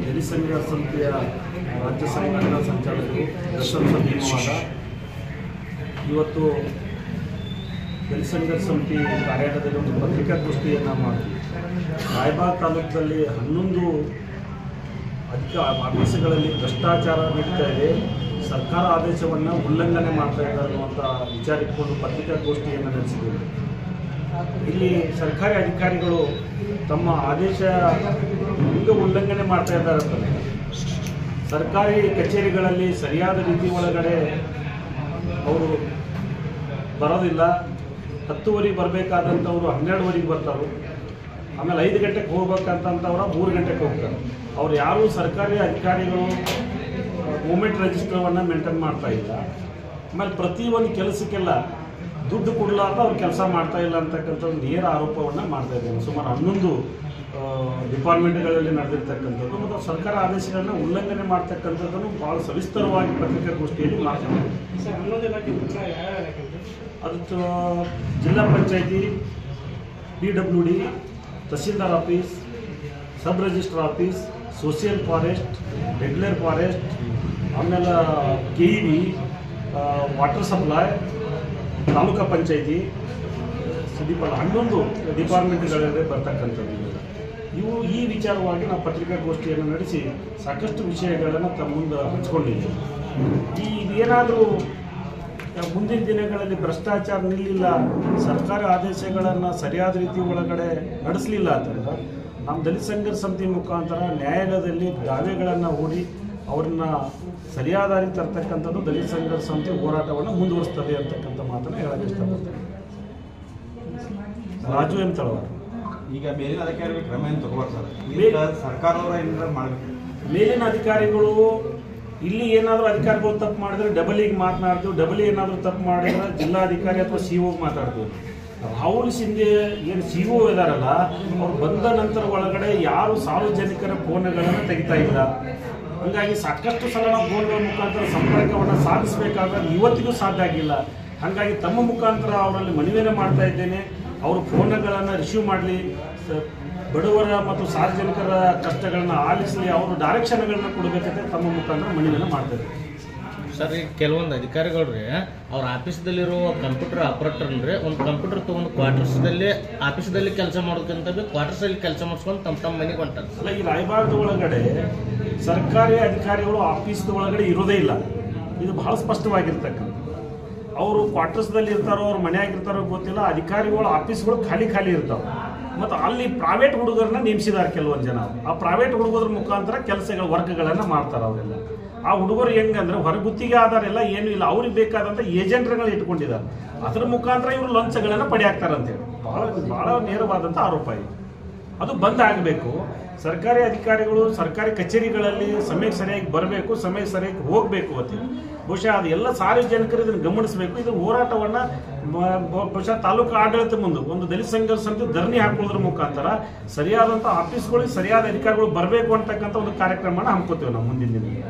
ದಲಿತ ಸಂಘರ್ಷ ಸಮಿತಿಯ ರಾಜ್ಯ ಸಂಘಟನಾ ಸಂಚಾಲಕರು ದರ್ಶನ್ ಭೀಮವಾದ ಇವತ್ತು ದಲಿತ ಸಂಘರ್ಷ ಸಮಿತಿ ಕಾರ್ಯಾಲಯದಲ್ಲಿ ಒಂದು ಪತ್ರಿಕಾಗೋಷ್ಠಿಯನ್ನು ಮಾಡಿದ್ವಿ. ರಾಯಬಾಗ್ ತಾಲೂಕಿನಲ್ಲಿ 11 ಆಫೀಸುಗಳಲ್ಲಿ ಭ್ರಷ್ಟಾಚಾರ ನಡೀತಾ ಇದೆ, ಸರ್ಕಾರ ಆದೇಶವನ್ನು ಉಲ್ಲಂಘನೆ ಮಾಡ್ತಾ ಇದ್ದಾರೆ ಅನ್ನುವಂಥ ವಿಚಾರ ಇಟ್ಕೊಂಡು ಪತ್ರಿಕಾಗೋಷ್ಠಿಯನ್ನು ನಡೆಸಿದ್ದೇವೆ. ಇಲ್ಲಿ ಸರ್ಕಾರಿ ಅಧಿಕಾರಿಗಳು ತಮ್ಮ ಆದೇಶ ಈಗ ಉಲ್ಲಂಘನೆ ಮಾಡ್ತಾ ಇದ್ದಾರೆ ಅಂತಲೇ ಸರ್ಕಾರಿ ಕಚೇರಿಗಳಲ್ಲಿ ಸರಿಯಾದ ರೀತಿ ಒಳಗಡೆ ಅವರು ಬರೋದಿಲ್ಲ. 10:00 ಬರಬೇಕಾದಂಥವ್ರು 12:00 ಬರ್ತಾರೆ. ಆಮೇಲೆ 5 ಗಂಟೆಗೆ ಹೋಗ್ಬೇಕಂತಂತವ್ರು 3 ಗಂಟೆಗೆ ಹೋಗ್ತಾರೆ. ಅವ್ರು ಯಾರೂ ಸರ್ಕಾರಿ ಅಧಿಕಾರಿಗಳು ಮೂಮೆಂಟ್ ರಿಜಿಸ್ಟರ್ವನ್ನು ಮೇಂಟೈನ್ ಮಾಡ್ತಾ ಇಲ್ಲ. ಆಮೇಲೆ ಪ್ರತಿಯೊಂದು ಕೆಲಸಕ್ಕೆಲ್ಲ ದುಡ್ಡು ಕೊಡಲಾರ್ದ ಅವ್ರು ಕೆಲಸ ಮಾಡ್ತಾ ಇಲ್ಲ ಅಂತಕ್ಕಂಥದ್ದು ನೇರ ಆರೋಪವನ್ನು ಮಾಡ್ತಾ ಇದ್ದೇನೆ. ಸುಮಾರು 11 ಡಿಪಾರ್ಟ್ಮೆಂಟ್ಗಳಲ್ಲಿ ನಡೆದಿರ್ತಕ್ಕಂಥದ್ದು ಮತ್ತು ಸರ್ಕಾರ ಆದೇಶಗಳನ್ನು ಉಲ್ಲಂಘನೆ ಮಾಡ್ತಕ್ಕಂಥದ್ದನ್ನು ಭಾಳ ಸವಿಸ್ತರವಾಗಿ ಪತ್ರಿಕಾಗೋಷ್ಠಿಯಲ್ಲಿ ಮಾತನಾಡಿದೆ. ಅದು ಜಿಲ್ಲಾ ಪಂಚಾಯತಿ, PWD, tahsildar office, sub registrar office, social forest, regular forest, ಆಮೇಲೆ KEB, ವಾಟರ್ ಸಪ್ಲೈ, ತಾಲೂಕಾ ಪಂಚಾಯತಿ, 11 ಡಿಪಾರ್ಟ್ಮೆಂಟ್ಗಳಲ್ಲಿ ಬರ್ತಕ್ಕಂಥದ್ದು ಇವು. ಈ ವಿಚಾರವಾಗಿ ನಾವು ಪತ್ರಿಕಾಗೋಷ್ಠಿಯನ್ನು ನಡೆಸಿ ಸಾಕಷ್ಟು ವಿಷಯಗಳನ್ನು ತಮ್ಮ ಮುಂದೆ ಹಂಚ್ಕೊಂಡಿದ್ದೀವಿ. ಇದೇನಾದರೂ ಮುಂದಿನ ದಿನಗಳಲ್ಲಿ ಭ್ರಷ್ಟಾಚಾರ ನಿಲ್ಲಿಲ್ಲ, ಸರ್ಕಾರಿ ಆದೇಶಗಳನ್ನು ಸರಿಯಾದ ರೀತಿ ಒಳಗಡೆ ನಡೆಸಲಿಲ್ಲ ಅಂತಂದ್ರೆ ನಮ್ಮ ದಲಿತ ಸಂಘರ್ಷ ಸಮಿತಿ ಮುಖಾಂತರ ನ್ಯಾಯಾಲಯದಲ್ಲಿ ದಾವೆಗಳನ್ನು ಹೂಡಿ ಅವ್ರನ್ನ ಸರಿಯಾದ ರೀತಿ ತರ್ತಕ್ಕಂಥದ್ದು ದಲಿತ ಸಂಘರ್ಷ ಸಮಿತಿ ಹೋರಾಟವನ್ನು ಮುಂದುವರಿಸ್ತದೆ ಅಂತಕ್ಕಂಥ ಮಾತನ್ನು ಹೇಳಕ್ಕೆ ಇಷ್ಟಪಡ್ತೇನೆ. ರಾಜು ಎಂ ತಳವಾರ. ಈಗ ಮೇಲಿನ ಅಧಿಕಾರಿಗಳು ಕ್ರಮ ಏನು ತಗೋಬಾರ್ದು ಸರ್? ಸರ್ಕಾರದವರ ಏನಾದ್ರು ಮಾಡಬೇಕು. ಮೇಲಿನ ಅಧಿಕಾರಿಗಳು ಇಲ್ಲಿ ಏನಾದರೂ ಅಧಿಕಾರಿಗಳು ತಪ್ಪು ಮಾಡಿದ್ರೆ ಡಬಲಿಗೆ ಮಾತನಾಡ್ತೀವಿ, ಡಬಲಿ ಏನಾದರೂ ತಪ್ಪು ಮಾಡಿದ್ರೆ ಜಿಲ್ಲಾಧಿಕಾರಿ ಅಥವಾ CO ಮಾತಾಡ್ತೀವಿ. ರಾಹುಲ್ ಶಿಂದೆ ಏನು CO ಇದಾರಲ್ಲ, ಅವ್ರು ಬಂದ ನಂತರ ಒಳಗಡೆ ಯಾರು ಸಾರ್ವಜನಿಕರ ಫೋನ್ಗಳನ್ನು ತೆಗಿತಾ ಇಲ್ಲ. ಹಾಗಾಗಿ ಸಾಕಷ್ಟು ಸಲ ನಾವು ಫೋನ್ಗಳ ಮುಖಾಂತರ ಸಂಪರ್ಕವನ್ನು ಸಾಧಿಸಬೇಕಾದ್ರೆ ಇವತ್ತಿಗೂ ಸಾಧ್ಯ ಆಗಿಲ್ಲ. ಹಾಗಾಗಿ ತಮ್ಮ ಮುಖಾಂತರ ಅವರಲ್ಲಿ ಮನವಿಯನ್ನು ಮಾಡ್ತಾ ಇದ್ದೇನೆ, ಅವರು ಫೋನ್ಗಳನ್ನು ರಿಸೀವ್ ಮಾಡಲಿ, ಬಡವರ ಮತ್ತು ಸಾರ್ವಜನಿಕರ ಕಷ್ಟಗಳನ್ನು ಆಲಿಸಲಿ, ಅವರು ಡೈರೆಕ್ಷನ್ಗಳನ್ನ ಕೊಡಬೇಕಂತ ತಮ್ಮ ಮುಖಾಂತರ ಮನವಿಯನ್ನು ಮಾಡ್ತಾರೆ. ಸರ್, ಈಗ ಕೆಲವೊಂದು ಅಧಿಕಾರಿಗಳು ರೀ ಅವ್ರ ಆಫೀಸ್ದಲ್ಲಿರೋ ಕಂಪ್ಯೂಟರ್ ಆಪರೇಟರ್ ಅಂದ್ರೆ ಒಂದು ಕಂಪ್ಯೂಟರ್ ತೊಗೊಂಡು ಕ್ವಾರ್ಟರ್ಸ್ದಲ್ಲಿ ಆಫೀಸ್ದಲ್ಲಿ ಕೆಲಸ ಮಾಡೋದಕ್ಕಿಂತ ಕ್ವಾರ್ಟರ್ಸಲ್ಲಿ ಕೆಲಸ ಮಾಡಿಸ್ಕೊಂಡು ತಮ್ಮ ಮನೆಗೆ ಹೊಂಟಾರೆ. ಅಲ್ಲ, ಈ ರಾಯಬಾಗದ ಒಳಗಡೆ ಸರ್ಕಾರಿ ಅಧಿಕಾರಿಗಳು ಆಫೀಸ್ದ ಒಳಗಡೆ ಇರೋದೇ ಇಲ್ಲ. ಇದು ಬಹಳ ಸ್ಪಷ್ಟವಾಗಿರ್ತಕ್ಕಂಥ. ಅವರು ಕ್ವಾರ್ಟರ್ಸ್ದಲ್ಲಿ ಇರ್ತಾರೋ ಅವ್ರ ಮನೆಯಾಗಿರ್ತಾರೋ ಗೊತ್ತಿಲ್ಲ, ಅಧಿಕಾರಿಗಳು ಆಫೀಸ್ಗಳು ಖಾಲಿ ಇರ್ತಾವೆ. ಮತ್ತು ಅಲ್ಲಿ ಪ್ರೈವೇಟ್ ಹುಡುಗರನ್ನ ನೇಮಿಸಿದ್ದಾರೆ ಕೆಲವೊಂದು ಜನ. ಆ ಪ್ರೈವೇಟ್ ಹುಡುಗರ ಮುಖಾಂತರ ವರ್ಕ್ಗಳನ್ನು ಮಾಡ್ತಾರೆ ಅವರೆಲ್ಲ. ಆ ಹುಡುಗರು ಹೆಂಗಂದ್ರೆ ಹೊರಗುತ್ತಿಗೆ ಆಧಾರೆಲ್ಲ ಏನೂ ಇಲ್ಲ, ಅವ್ರಿಗೆ ಬೇಕಾದಂಥ ಏಜೆಂಟ್ರುಗಳು ಇಟ್ಕೊಂಡಿದ್ದಾರೆ. ಅದರ ಮುಖಾಂತರ ಇವರು ಲಂಚಗಳನ್ನು ಪಡೆಯಾಕ್ತಾರಂತೇಳಿ ಭಾಳ ನೇರವಾದಂಥ ಆರೋಪ ಇದೆ. ಅದು ಬಂದ್ ಆಗಬೇಕು. ಸರ್ಕಾರಿ ಅಧಿಕಾರಿಗಳು ಸರ್ಕಾರಿ ಕಚೇರಿಗಳಲ್ಲಿ ಸಮಯಕ್ಕೆ ಸರಿಯಾಗಿ ಬರಬೇಕು, ಸಮಯಕ್ಕೆ ಸರಿಯಾಗಿ ಹೋಗಬೇಕು ಅಂತ ಬಹುಶಃ ಅದು ಎಲ್ಲ ಸಾರ್ವಜನಿಕರು ಇದನ್ನು ಗಮನಿಸಬೇಕು. ಇದು ಹೋರಾಟವನ್ನು ಬಹುಶಃ ತಾಲೂಕು ಆಡಳಿತ ಮುಂದೆ ಒಂದು ದಲಿತ ಸಂಘರ್ಷ ಸಮಿತಿ ಧರಣಿ ಹಾಕೊಳ್ಳೋದ್ರ ಮುಖಾಂತರ ಸರಿಯಾದಂಥ ಆಫೀಸ್ಗಳಿಗೆ ಸರಿಯಾದ ಅಧಿಕಾರಿಗಳು ಬರಬೇಕು ಅಂತಕ್ಕಂಥ ಒಂದು ಕಾರ್ಯಕ್ರಮನ ಹಮ್ಮಿಕೊತೀವಿ ನಾವು ಮುಂದಿನ ದಿನ.